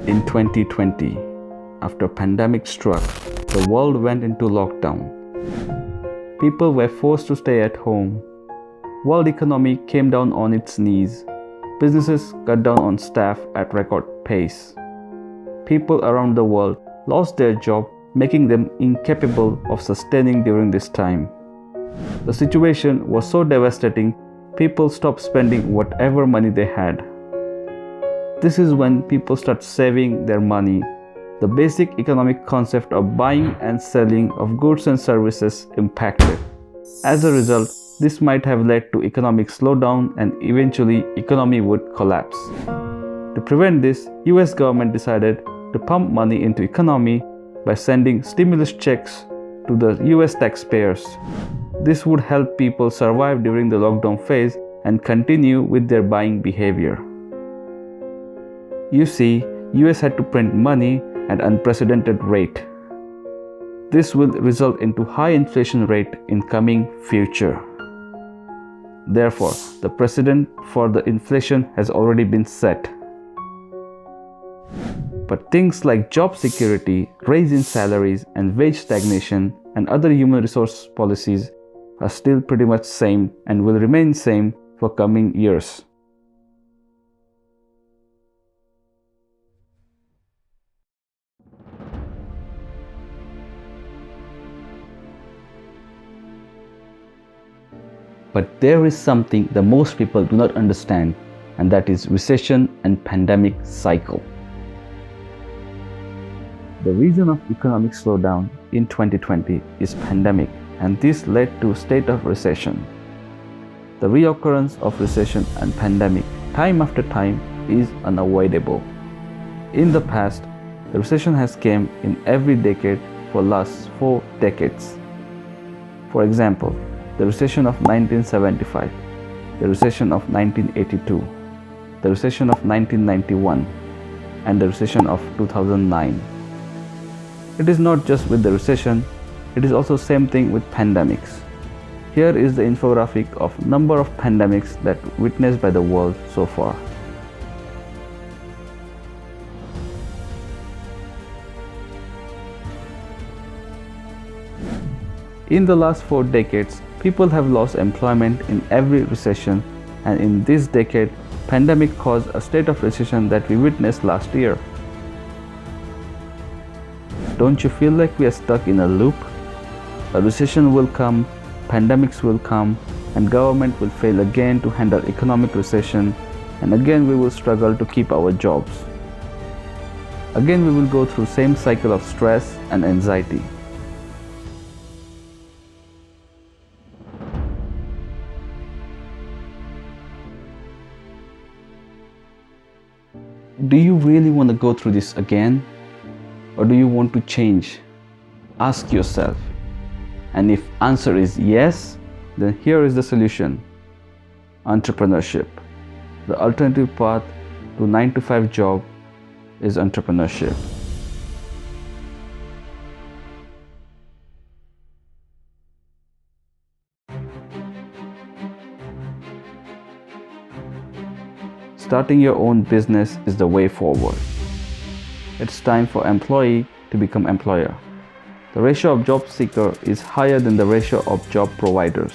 In 2020, after pandemic struck, the world went into lockdown. People were forced to stay at home. World economy came down on its knees. Businesses cut down on staff at record pace. People around the world lost their job, making them incapable of sustaining during this time. The situation was so devastating, people stopped spending whatever money they had. This is when people start saving their money. The basic economic concept of buying and selling of goods and services impacted. As a result, this might have led to economic slowdown and eventually economy would collapse. To prevent this, US government decided to pump money into economy by sending stimulus checks to the US taxpayers. This would help people survive during the lockdown phase and continue with their buying behavior. You see, US had to print money at unprecedented rate. This will result into high inflation rate in coming future. Therefore, the precedent for the inflation has already been set. But things like job security, raise in salaries, and wage stagnation and other human resource policies are still pretty much same and will remain same for coming years. But there is something that most people do not understand, and that is recession and pandemic cycle. The reason of economic slowdown in 2020 is pandemic, and this led to a state of recession. The reoccurrence of recession and pandemic time after time is unavoidable. In the past, the recession has come in every decade for last 4 decades. For example, the recession of 1975, the recession of 1982, the recession of 1991, and the recession of 2009. It is not just with the recession, it is also same thing with pandemics. Here is the infographic of number of pandemics that witnessed by the world so far. In the last 4 decades, people have lost employment in every recession, and in this decade, pandemic caused a state of recession that we witnessed last year. Don't you feel like we are stuck in a loop? A recession will come, pandemics will come, and government will fail again to handle economic recession, and again we will struggle to keep our jobs. Again we will go through same cycle of stress and anxiety. Do you really want to go through this again? Or do you want to change? Ask yourself. And if answer is yes, then here is the solution. Entrepreneurship. The alternative path to 9-to-5 job is entrepreneurship. Starting your own business is the way forward. It's time for employee to become employer. The ratio of job seeker is higher than the ratio of job providers.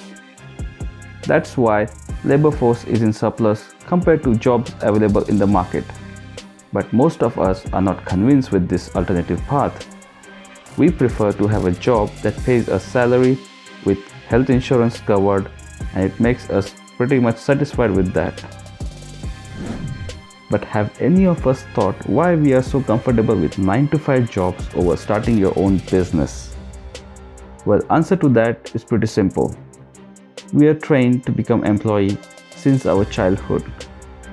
That's why labor force is in surplus compared to jobs available in the market. But most of us are not convinced with this alternative path. We prefer to have a job that pays a salary with health insurance covered, and it makes us pretty much satisfied with that. But have any of us thought why we are so comfortable with 9-to-5 jobs over starting your own business? Well, answer to that is pretty simple. We are trained to become employee since our childhood.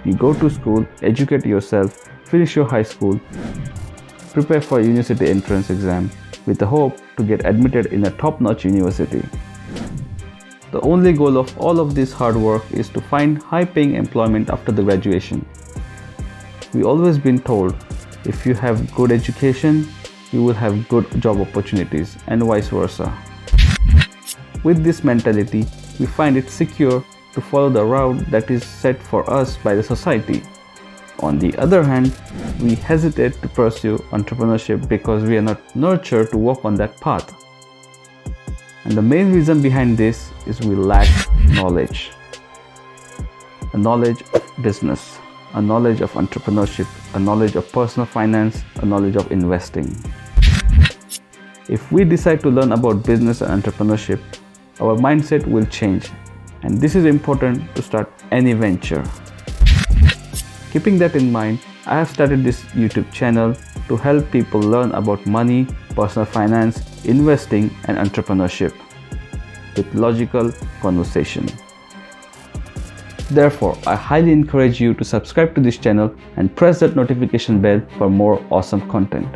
You go to school, educate yourself, finish your high school, prepare for a university entrance exam with the hope to get admitted in a top-notch university. The only goal of all of this hard work is to find high-paying employment after the graduation. We always been told if you have good education, you will have good job opportunities, and vice versa. With this mentality, we find it secure to follow the route that is set for us by the society. On the other hand, we hesitate to pursue entrepreneurship because we are not nurtured to walk on that path. And the main reason behind this is we lack knowledge. A knowledge of business, a knowledge of entrepreneurship, a knowledge of personal finance, a knowledge of investing. If we decide to learn about business and entrepreneurship, our mindset will change, and this is important to start any venture. Keeping that in mind, I have started this YouTube channel to help people learn about money, personal finance, investing, and entrepreneurship with logical conversation. Therefore, I highly encourage you to subscribe to this channel and press that notification bell for more awesome content.